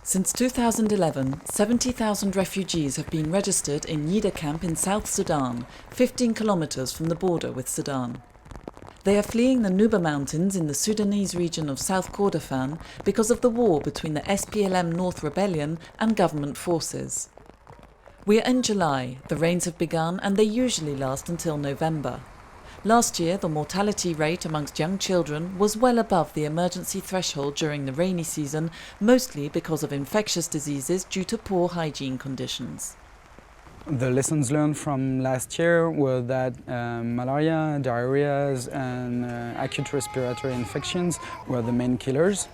Since 2011, 70,000 refugees have been registered in Yida camp in South Sudan, 15 kilometers from the border with Sudan. They are fleeing the Nuba Mountains in the Sudanese region of South Kordofan because of the war between the SPLM North Rebellion and government forces. We are in July, the rains have begun and they usually last until November. Last year, the mortality rate amongst young children was well above the emergency threshold during the rainy season, mostly because of infectious diseases due to poor hygiene conditions. The lessons learned from last year were that malaria, diarrheas and acute respiratory infections were the main killers.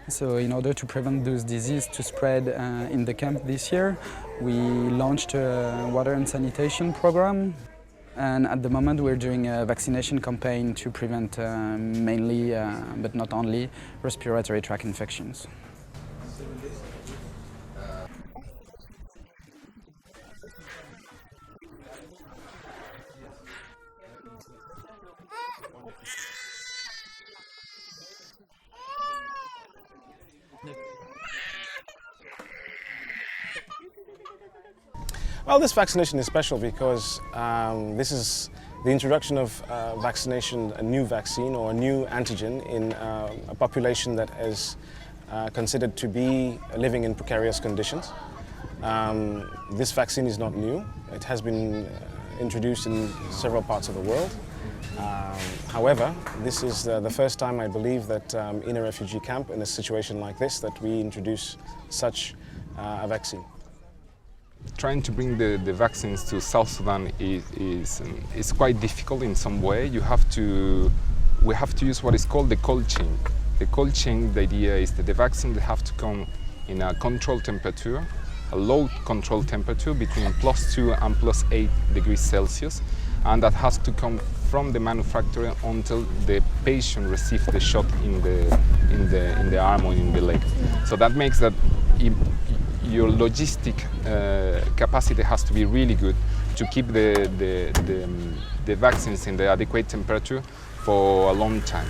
So in order to prevent those diseases to spread in the camp this year, we launched a water and sanitation program. And at the moment we're doing a vaccination campaign to prevent mainly, but not only, respiratory tract infections. Well, this vaccination is special because this is the introduction of vaccination, a new vaccine or a new antigen in a population that is considered to be living in precarious conditions. This vaccine is not new. It has been introduced in several parts of the world. However, this is the first time, I believe, that in a refugee camp, in a situation like this, that we introduce such a vaccine. Trying to bring the vaccines to South Sudan is quite difficult in some way. We have to use what is called the cold chain. The cold chain, the idea is that the vaccine have to come in a controlled temperature, a low controlled temperature between +2 and +8 degrees Celsius, and that has to come from the manufacturer until the patient receives the shot in the arm or in the leg. So that makes that your logistic capacity has to be really good to keep the vaccines in the adequate temperature for a long time.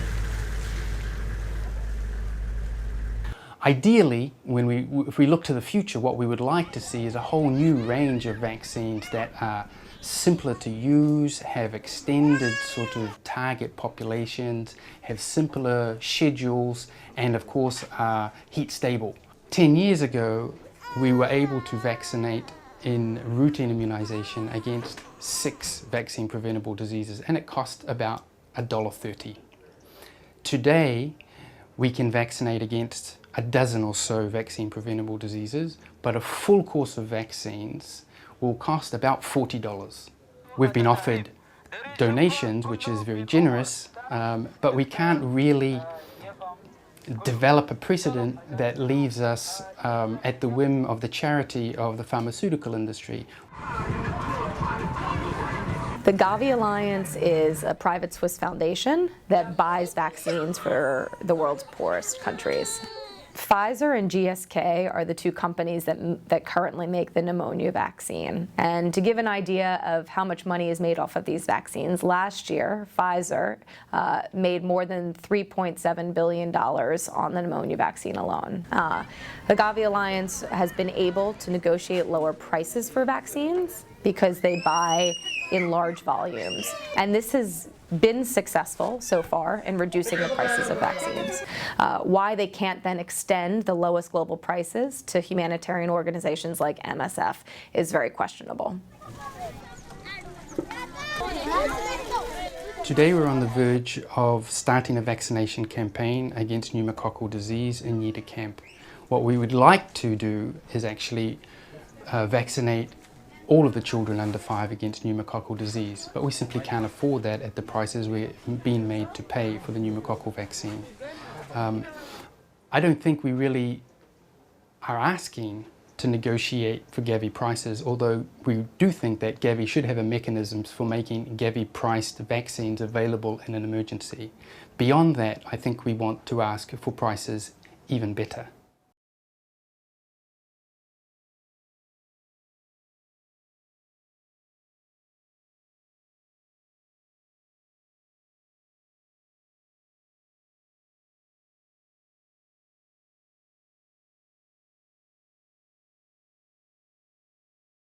Ideally, if we look to the future, what we would like to see is a whole new range of vaccines that are simpler to use, have extended sort of target populations, have simpler schedules, and of course are heat stable. 10 years ago, we were able to vaccinate in routine immunization against 6 vaccine preventable diseases, and it cost about $1.30. Today, we can vaccinate against a dozen or so vaccine preventable diseases, but a full course of vaccines will cost about $40. We've been offered donations, which is very generous, but we can't really develop a precedent that leaves us at the whim of the charity of the pharmaceutical industry. The Gavi Alliance is a private Swiss foundation that buys vaccines for the world's poorest countries. Pfizer and GSK are the 2 companies that currently make the pneumonia vaccine. And to give an idea of how much money is made off of these vaccines, last year Pfizer made more than $3.7 billion on the pneumonia vaccine alone. The Gavi Alliance has been able to negotiate lower prices for vaccines because they buy in large volumes. And this has been successful so far in reducing the prices of vaccines. Why they can't then extend the lowest global prices to humanitarian organizations like MSF is very questionable. Today we're on the verge of starting a vaccination campaign against pneumococcal disease in Yida camp. What we would like to do is actually vaccinate all of the children under 5 against pneumococcal disease, but we simply can't afford that at the prices we're being made to pay for the pneumococcal vaccine. I don't think we really are asking to negotiate for Gavi prices, although we do think that Gavi should have a mechanism for making Gavi-priced vaccines available in an emergency. Beyond that, I think we want to ask for prices even better.